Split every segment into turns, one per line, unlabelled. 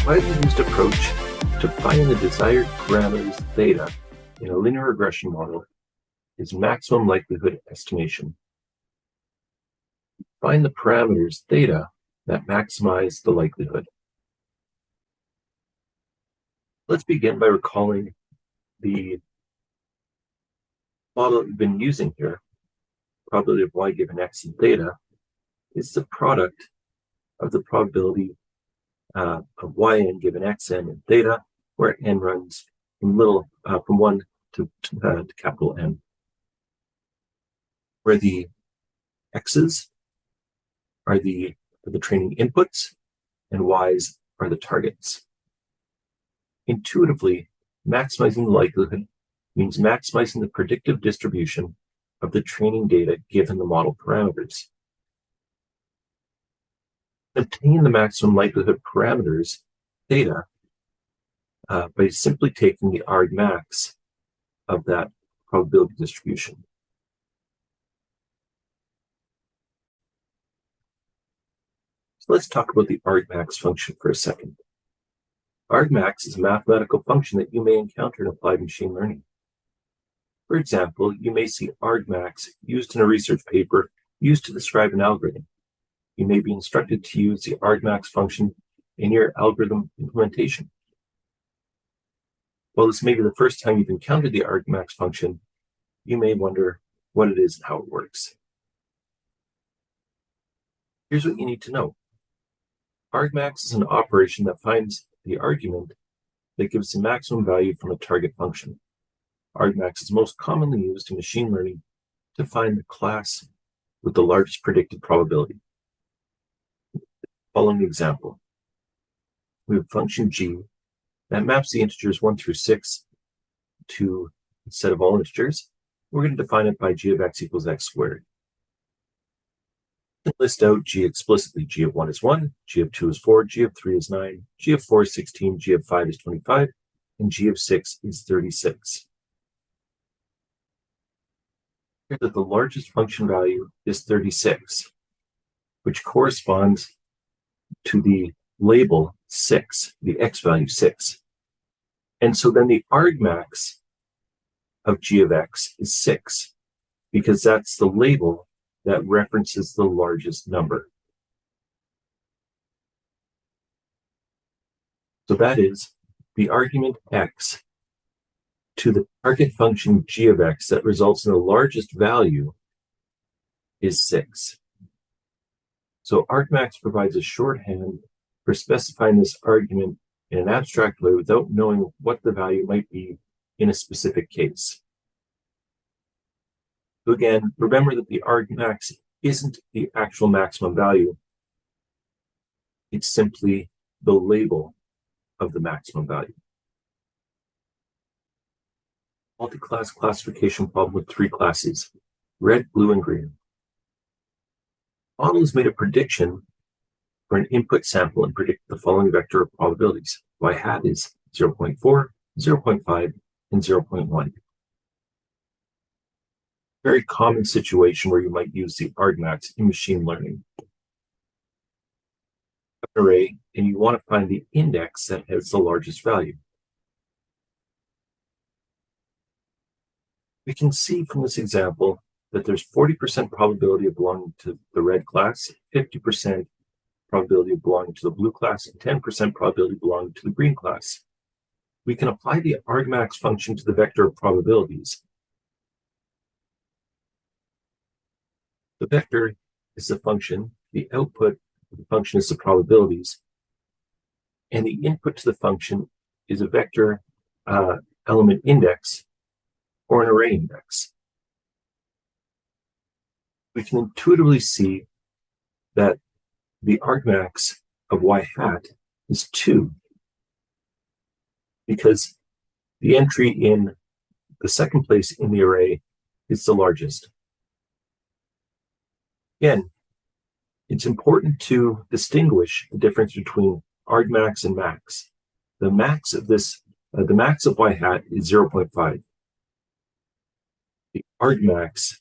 Widely used approach to finding the desired parameters theta in a linear regression model is maximum likelihood estimation. Find the parameters theta that maximize the likelihood. Let's begin by recalling the model that we've been using here. Probability of y given x and theta is the product of the probability of yn given xn and theta, where n runs from 1 to capital N, where the x's are the training inputs and y's are the targets. Intuitively, maximizing the likelihood means maximizing the predictive distribution of the training data given the model parameters. Obtain the maximum likelihood parameters theta by simply taking the argmax of that probability distribution. So let's talk about the argmax function for a second. Argmax is a mathematical function that you may encounter in applied machine learning. For example, you may see argmax used in a research paper used to describe an algorithm. You may be instructed to use the argmax function in your algorithm implementation. While this may be the first time you've encountered the argmax function, you may wonder what it is and how it works. Here's what you need to know. Argmax is an operation that finds the argument that gives the maximum value from a target function. Argmax is most commonly used in machine learning to find the class with the largest predicted probability. Following example, we have function g that maps the integers 1 through 6 to a set of all integers. We're going to define it by g of x equals x squared. List out g explicitly. G of 1 is 1, g of 2 is 4, g of 3 is 9, g of 4 is 16, g of 5 is 25, and g of 6 is 36. Here that the largest function value is 36, which corresponds to the label 6, the x value 6. And so then the argmax of g of x is 6, because that's the label that references the largest number. So that is the argument x to the target function g of x that results in the largest value is 6. So argmax provides a shorthand for specifying this argument in an abstract way without knowing what the value might be in a specific case. So again, remember that the argmax isn't the actual maximum value. It's simply the label of the maximum value. Multi-class classification problem with 3 classes, red, blue, and green. Model has made a prediction for an input sample and predict the following vector of probabilities. Y hat is 0.4, 0.5, and 0.1. Very common situation where you might use the argmax in machine learning. An array, and you want to find the index that has the largest value. We can see from this example that there's 40% probability of belonging to the red class, 50% probability of belonging to the blue class, and 10% probability of belonging to the green class. We can apply the argmax function to the vector of probabilities. The vector is the function, the output of the function is the probabilities, and the input to the function is a vector element index or an array index. We can intuitively see that the argmax of y hat is 2, because the entry in the second place in the array is the largest. Again, it's important to distinguish the difference between argmax and max. The max of the max of y hat is 0.5. The argmax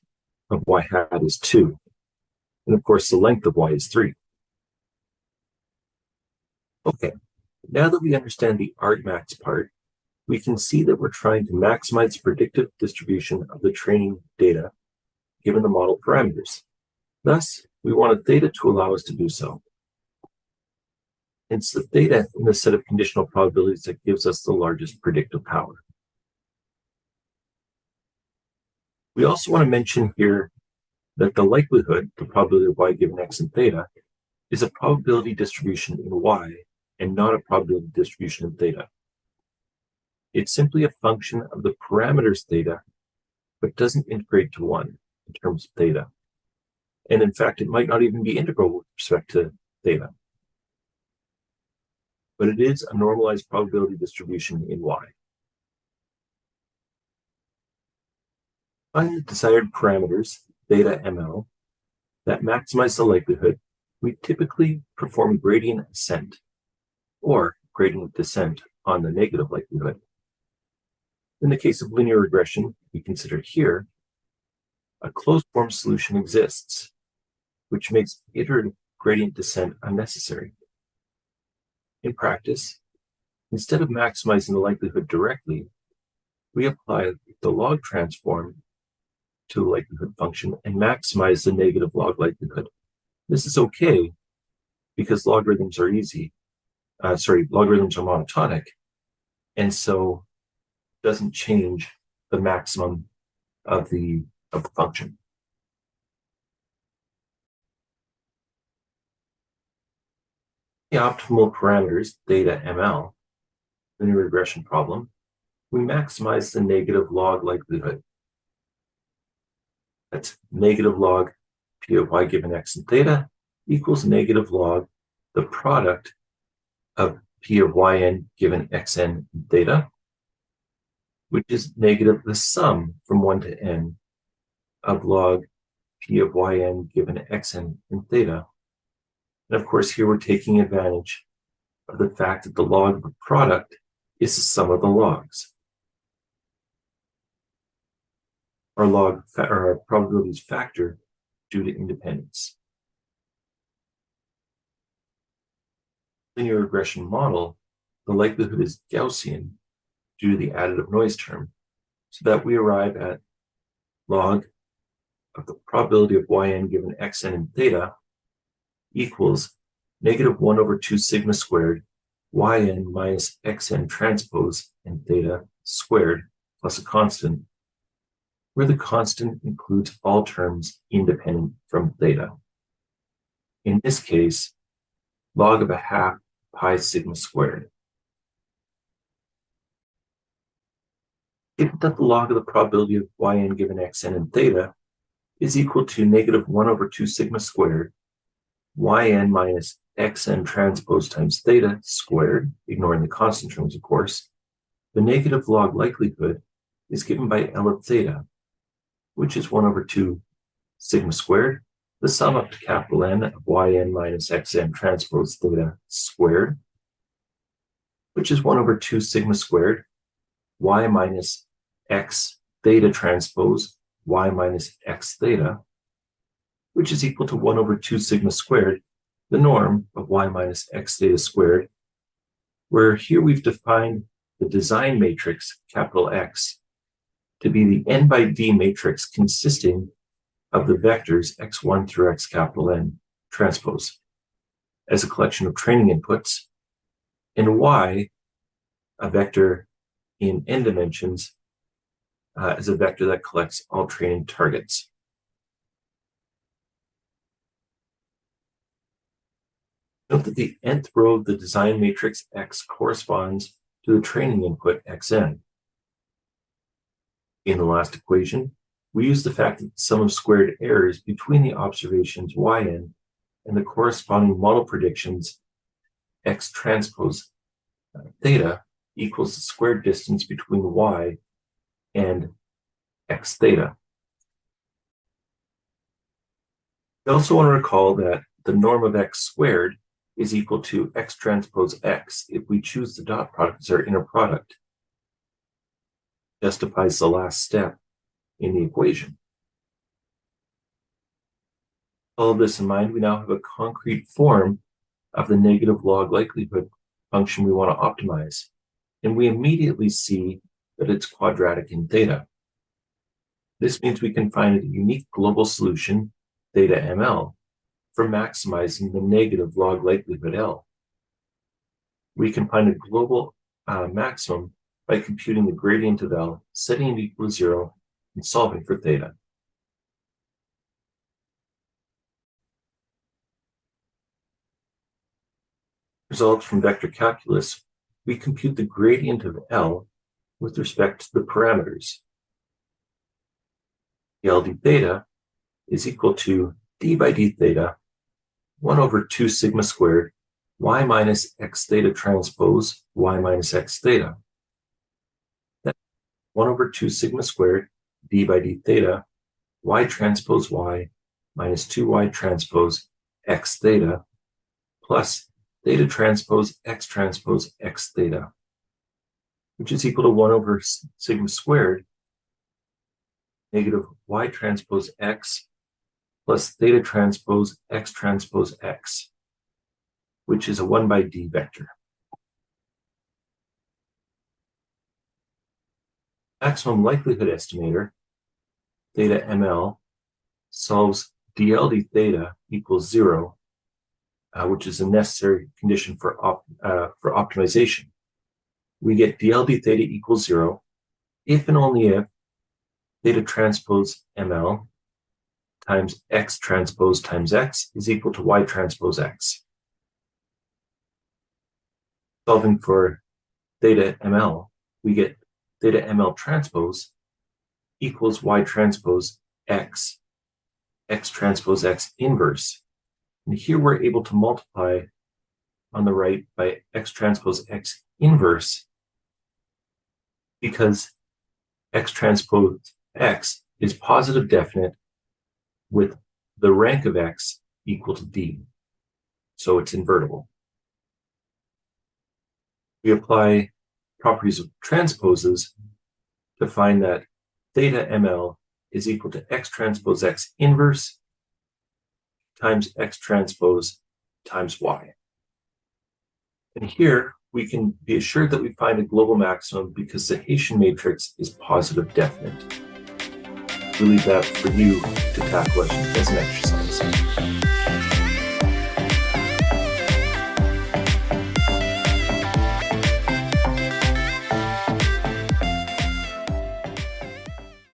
of y hat is 2. And of course, the length of y is 3. Okay, Now that we understand the argmax part, we can see that we're trying to maximize the predictive distribution of the training data given the model parameters. Thus, we want a theta to allow us to do so. It's the theta in the set of conditional probabilities that gives us the largest predictive power. We also want to mention here that the likelihood, the probability of y given x and theta, is a probability distribution in y and not a probability distribution in theta. It's simply a function of the parameters theta, but doesn't integrate to 1 in terms of theta. And in fact, it might not even be integral with respect to theta. But it is a normalized probability distribution in y. Find the desired parameters, theta ml, that maximize the likelihood. We typically perform gradient ascent or gradient descent on the negative likelihood. In the case of linear regression, we consider here, a closed form solution exists, which makes iterative gradient descent unnecessary. In practice, instead of maximizing the likelihood directly, we apply the log transform to a likelihood function and maximize the negative log likelihood. This is okay because logarithms are logarithms are monotonic, and so doesn't change the maximum of the function. The optimal parameters, theta ml, linear regression problem, we maximize the negative log likelihood. That's negative log p of y given x and theta equals negative log the product of p of yn given xn and theta, which is negative the sum from 1 to n of log p of yn given xn and theta. And of course, here we're taking advantage of the fact that the log of the product is the sum of the logs. Our probabilities factor due to independence. Linear regression model, the likelihood is Gaussian due to the additive noise term, so that we arrive at log of the probability of yn given xn and theta equals negative 1 over 2 sigma squared yn minus xn transpose and theta squared plus a constant, where the constant includes all terms independent from theta. In this case, log of a half pi sigma squared. Given that the log of the probability of yn given xn and theta is equal to negative 1 over 2 sigma squared yn minus xn transpose times theta squared, ignoring the constant terms, of course, the negative log likelihood is given by L of theta, which is 1 over 2 sigma squared, the sum up to capital N of yn minus xn transpose theta squared, which is 1 over 2 sigma squared, y minus x theta transpose y minus x theta, which is equal to 1 over 2 sigma squared, the norm of y minus x theta squared, where here we've defined the design matrix, capital X, to be the n by d matrix consisting of the vectors x1 through x capital N transpose as a collection of training inputs, and y, a vector in n dimensions, as a vector that collects all training targets. Note that the nth row of the design matrix X corresponds to the training input xn. In the last equation, we use the fact that the sum of squared errors between the observations yn and the corresponding model predictions x transpose theta equals the squared distance between y and x theta. We also want to recall that the norm of x squared is equal to x transpose x if we choose the dot product as our inner product. Justifies the last step in the equation. All of this in mind, we now have a concrete form of the negative log likelihood function we want to optimize, and we immediately see that it's quadratic in theta. This means we can find a unique global solution, theta ml, for maximizing the negative log likelihood L. We can find a global maximum by computing the gradient of L, setting it equal to 0, and solving for theta. Results from vector calculus, we compute the gradient of L with respect to the parameters. dl d theta is equal to d by d theta 1 over 2 sigma squared y minus x theta transpose y minus x theta. That's 1 over 2 sigma squared d by d theta y transpose y minus 2y transpose x theta plus theta transpose x theta, which is equal to 1 over sigma squared negative y transpose x plus theta transpose x, which is a 1 by d vector. Maximum likelihood estimator, theta ml, solves dl d theta equals 0, which is a necessary condition for optimization. We get dl d theta equals 0 if and only if theta transpose ml times x transpose times x is equal to y transpose x. Solving for theta ml, we get theta ml transpose equals y transpose x, x transpose x inverse. And here we're able to multiply on the right by x transpose x inverse because x transpose x is positive definite with the rank of x equal to d. So it's invertible. We apply properties of transposes to find that theta ml is equal to x transpose x inverse times x transpose times y. And here we can be assured that we find a global maximum because the Hessian matrix is positive definite. We leave that for you to tackle as an exercise.